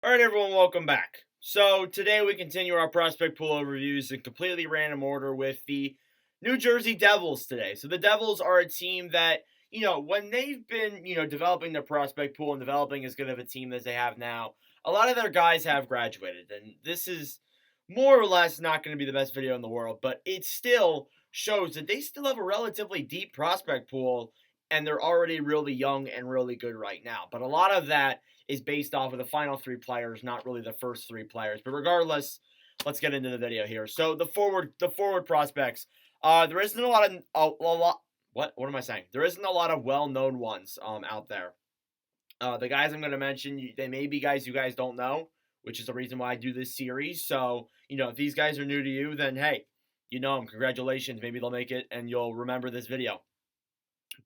All right, everyone, welcome back. So today we continue our prospect pool overviews in completely random order with the New Jersey Devils today. So the Devils are a team that, when they've been, developing their prospect pool and developing as good of a team as they have now, a lot of their guys have graduated. And this is more or less not going to be the best video in the world, but it still shows that they still have a relatively deep prospect pool and they're already really young and really good right now. But a lot of that is based off of the final three players, not really the first three players. But regardless, let's get into the video here. So the forward prospects. There isn't a lot of what am I saying? There isn't a lot of well-known ones out there. The guys I'm going to mention, they may be guys you guys don't know, which is the reason why I do this series. So if these guys are new to you, then hey, you know them. Congratulations. Maybe they'll make it, and you'll remember this video.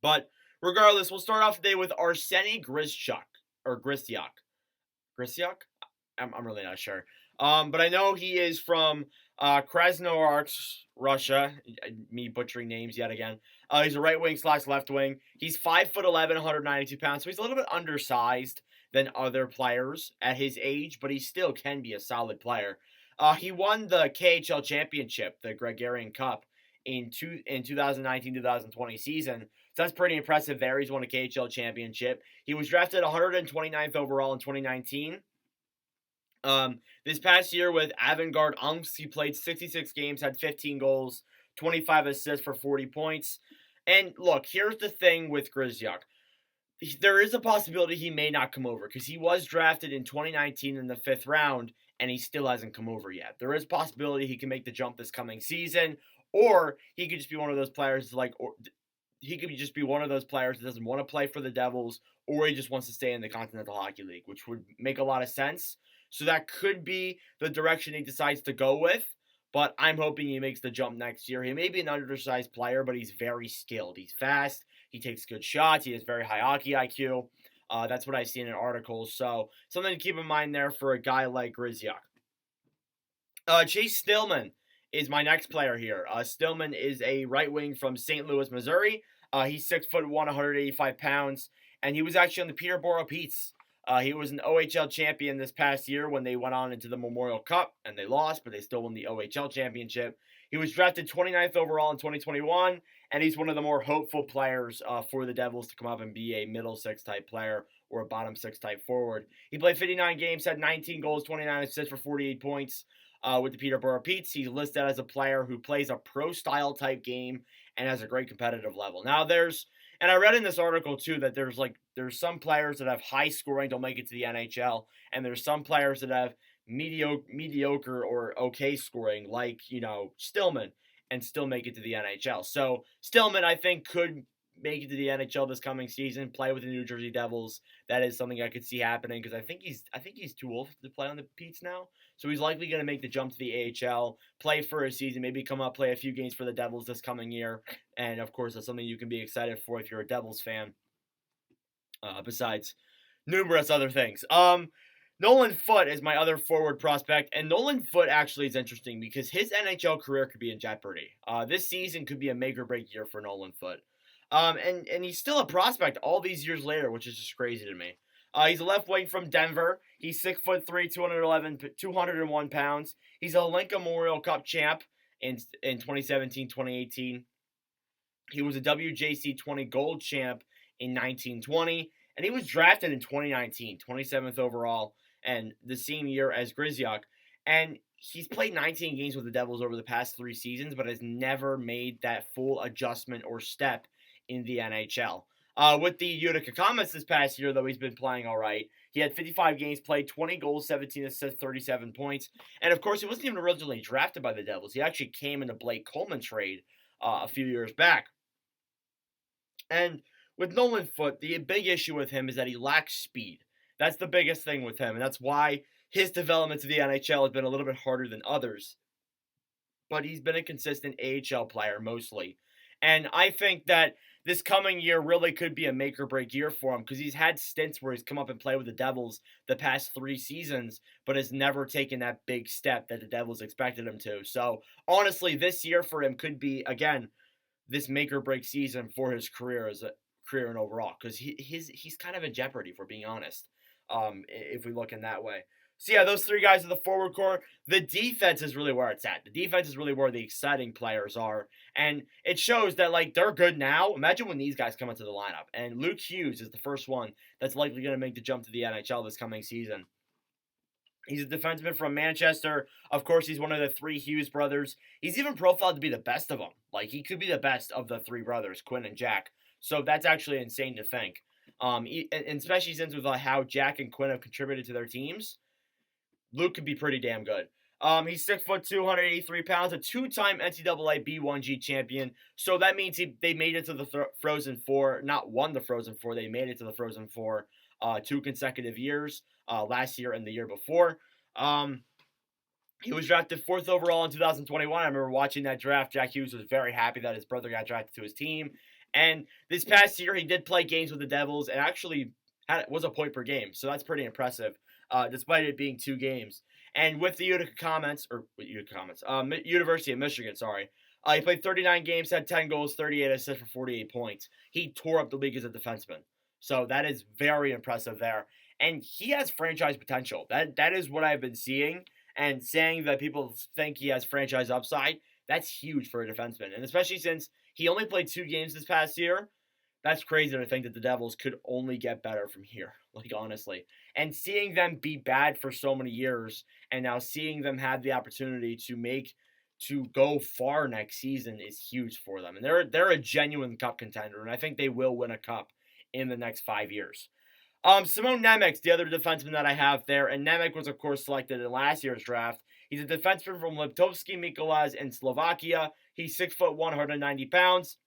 But regardless, we'll start off today with Arseny Grishchuk or Grisyuk. Grisyuk? I'm really not sure. But I know he is from Krasnoyarsk, Russia. Me butchering names yet again. He's a right wing / left wing. He's 5'11", 192 pounds, so he's a little bit undersized than other players at his age, but he still can be a solid player. He won the KHL championship, the Gregorian Cup, in 2019-2020 season. So that's pretty impressive there. He's won a KHL championship. He was drafted 129th overall in 2019. This past year with Avangard Omsk, he played 66 games, had 15 goals, 25 assists for 40 points. And look, here's the thing with Grisyuk. There is a possibility he may not come over because he was drafted in 2019 in the 5th round and he still hasn't come over yet. There is a possibility he can make the jump this coming season, or he could just be one of those players he could just be one of those players that doesn't want to play for the Devils, or he just wants to stay in the Continental Hockey League, which would make a lot of sense. So that could be the direction he decides to go with, but I'm hoping he makes the jump next year. He may be an undersized player, but he's very skilled. He's fast. He takes good shots. He has very high hockey IQ. That's what I've seen in articles. So something to keep in mind there for a guy like Grisyuk. Chase Stillman is my next player here. Stillman is a right wing from St. Louis, Missouri. He's 6'1", 185 pounds, and he was actually on the Peterborough Petes. He was an OHL champion this past year when they went on into the Memorial Cup, and they lost, but they still won the OHL championship. He was drafted 29th overall in 2021, and he's one of the more hopeful players for the Devils to come up and be a middle six type player or a bottom six type forward. He played 59 games, had 19 goals, 29 assists for 48 points. With the Peterborough Petes, he's listed as a player who plays a pro-style type game and has a great competitive level. Now, and I read in this article too that there's some players that have high scoring, don't make it to the NHL, and there's some players that have mediocre or okay scoring, like Stillman, and still make it to the NHL. So Stillman, I think, could make it to the NHL this coming season, play with the New Jersey Devils. That is something I could see happening because I think he's too old to play on the Petes now. So he's likely going to make the jump to the AHL, play for a season, maybe come up, play a few games for the Devils this coming year. And of course, that's something you can be excited for if you're a Devils fan. Besides numerous other things. Nolan Foote is my other forward prospect, and Nolan Foote actually is interesting because his NHL career could be in jeopardy. This season could be a make or break year for Nolan Foote. And he's still a prospect all these years later, which is just crazy to me. He's a left wing from Denver. He's 6'3", 201 pounds. He's a Lincoln Memorial Cup champ in 2017-2018. He was a WJC 20 gold champ in 1920, and he was drafted in 2019, 27th overall, and the same year as Grisyuk. And he's played 19 games with the Devils over the past 3 seasons, but has never made that full adjustment or step in the NHL. With the Utica Comets this past year, though, he's been playing all right. He had 55 games played, 20 goals, 17 assists, 37 points. And, of course, he wasn't even originally drafted by the Devils. He actually came in a Blake Coleman trade a few years back. And with Nolan Foote, the big issue with him is that he lacks speed. That's the biggest thing with him, and that's why his development to the NHL has been a little bit harder than others. But he's been a consistent AHL player mostly. And I think that this coming year really could be a make or break year for him because he's had stints where he's come up and played with the Devils the past 3 seasons, but has never taken that big step that the Devils expected him to. So honestly, this year for him could be, again, this make or break season for his career and overall because he's kind of in jeopardy, if we're being honest, if we look in that way. So yeah, those three guys are the forward core. The defense is really where it's at. The defense is really where the exciting players are. And it shows that like they're good now. Imagine when these guys come into the lineup. And Luke Hughes is the first one that's likely going to make the jump to the NHL this coming season. He's a defenseman from Manchester. Of course, he's one of the three Hughes brothers. He's even profiled to be the best of them. Like, he could be the best of the three brothers, Quinn and Jack. So that's actually insane to think. And especially since with how Jack and Quinn have contributed to their teams, Luke could be pretty damn good. He's 6'2", 283 pounds, a two-time NCAA B1G champion. So that means they made it to the Frozen Four. Not won the Frozen Four. They made it to the Frozen Four 2 consecutive years, last year and the year before. He was drafted 4th overall in 2021. I remember watching that draft. Jack Hughes was very happy that his brother got drafted to his team. And this past year, he did play games with the Devils and actually was a point per game. So that's pretty impressive, despite it being 2 games. And with the University of Michigan, sorry. He played 39 games, had 10 goals, 38 assists for 48 points. He tore up the league as a defenseman. So that is very impressive there. And he has franchise potential. That is what I've been seeing. And saying that people think he has franchise upside, that's huge for a defenseman. And especially since he only played 2 games this past year, that's crazy to think that the Devils could only get better from here, like honestly. And seeing them be bad for so many years, and now seeing them have the opportunity to go far next season is huge for them. And they're a genuine cup contender, and I think they will win a cup in the next 5 years. Simon Nemec's the other defenseman that I have there, and Nemec was, of course, selected in last year's draft. He's a defenseman from Liptovsky Mikolas in Slovakia. He's 6'1", 190 pounds.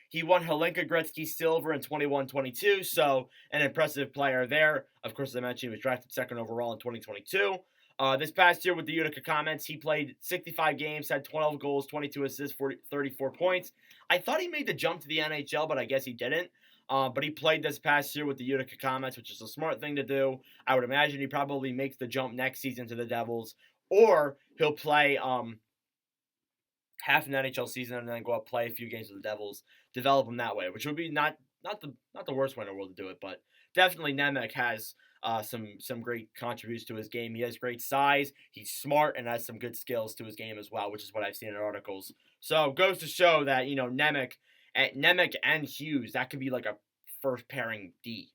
He won Helenka Gretzky Silver in 21-22, so an impressive player there. Of course, as I mentioned, he was drafted 2nd overall in 2022. This past year with the Utica Comets, he played 65 games, had 12 goals, 22 assists, 34 points. I thought he made the jump to the NHL, but I guess he didn't. But he played this past year with the Utica Comets, which is a smart thing to do. I would imagine he probably makes the jump next season to the Devils, or he'll play half an NHL season and then go up play a few games with the Devils, develop him that way, which would be not the worst way in the world to do it, but definitely Nemec has some great contributions to his game. He has great size, he's smart, and has some good skills to his game as well, which is what I've seen in articles. So goes to show that Nemec and Hughes, that could be like a first pairing D,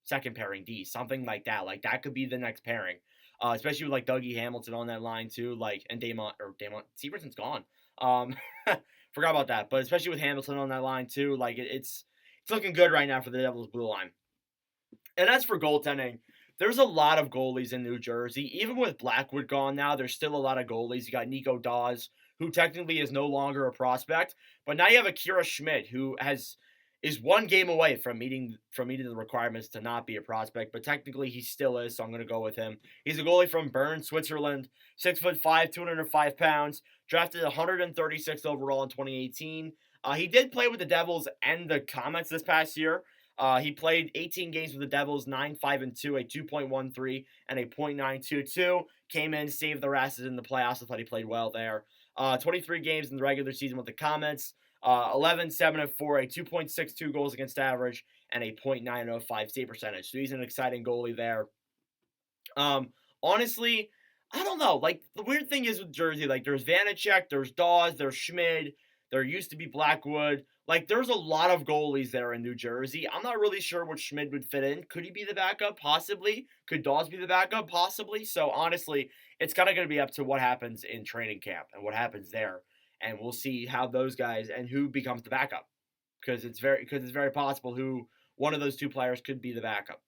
second pairing D, something like that. Like that could be the next pairing. Especially with like Dougie Hamilton on that line too, like and Damon Severson's gone. Forgot about that, but especially with Hamilton on that line too, like it's looking good right now for the Devils blue line. And as for goaltending, there's a lot of goalies in New Jersey. Even with Blackwood gone now, there's still a lot of goalies. You got Nico Dawes, who technically is no longer a prospect, but now you have Akira Schmidt, who is 1 game away from meeting the requirements to not be a prospect, but technically he still is, so I'm going to go with him. He's a goalie from Bern, Switzerland, 6'5", 205 pounds, drafted 136th overall in 2018. He did play with the Devils and the Comets this past year. He played 18 games with the Devils, 9-5-2, a 2.13 and a .922. Came in, saved their asses in the playoffs. I thought he played well there. 23 games in the regular season with the Comets. 11-7-4, a 2.62 goals against average, and a .905 save percentage. So he's an exciting goalie there. Honestly, I don't know. Like, the weird thing is with Jersey, like, there's Vanacek, there's Dawes, there's Schmid, there used to be Blackwood. Like, there's a lot of goalies there in New Jersey. I'm not really sure what Schmid would fit in. Could he be the backup? Possibly. Could Dawes be the backup? Possibly. So, honestly, it's kind of going to be up to what happens in training camp and what happens there. And we'll see how those guys and who becomes the backup, because it's very possible who one of those 2 players could be the backup.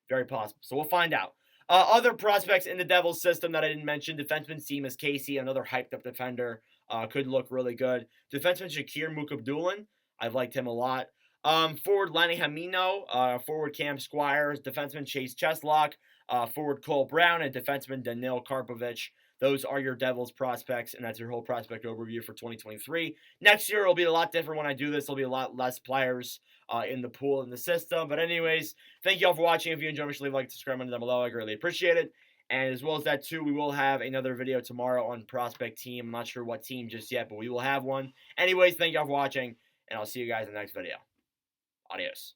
Very possible. So we'll find out. Other prospects in the Devils system that I didn't mention: defenseman Seamus Casey, another hyped up defender, could look really good. Defenseman Shakir Mukabdulin, I've liked him a lot. Forward Lenny Hamino, forward Cam Squires, defenseman Chase Cheslock, forward Cole Brown, and defenseman Danil Karpovich. Those are your Devils prospects, and that's your whole prospect overview for 2023. Next year, it'll be a lot different when I do this. There'll be a lot less players in the pool, in the system. But anyways, thank you all for watching. If you enjoyed, make sure to leave a like, subscribe down below. I greatly appreciate it. And as well as that, too, we will have another video tomorrow on prospect team. I'm not sure what team just yet, but we will have one. Anyways, thank you all for watching, and I'll see you guys in the next video. Adios.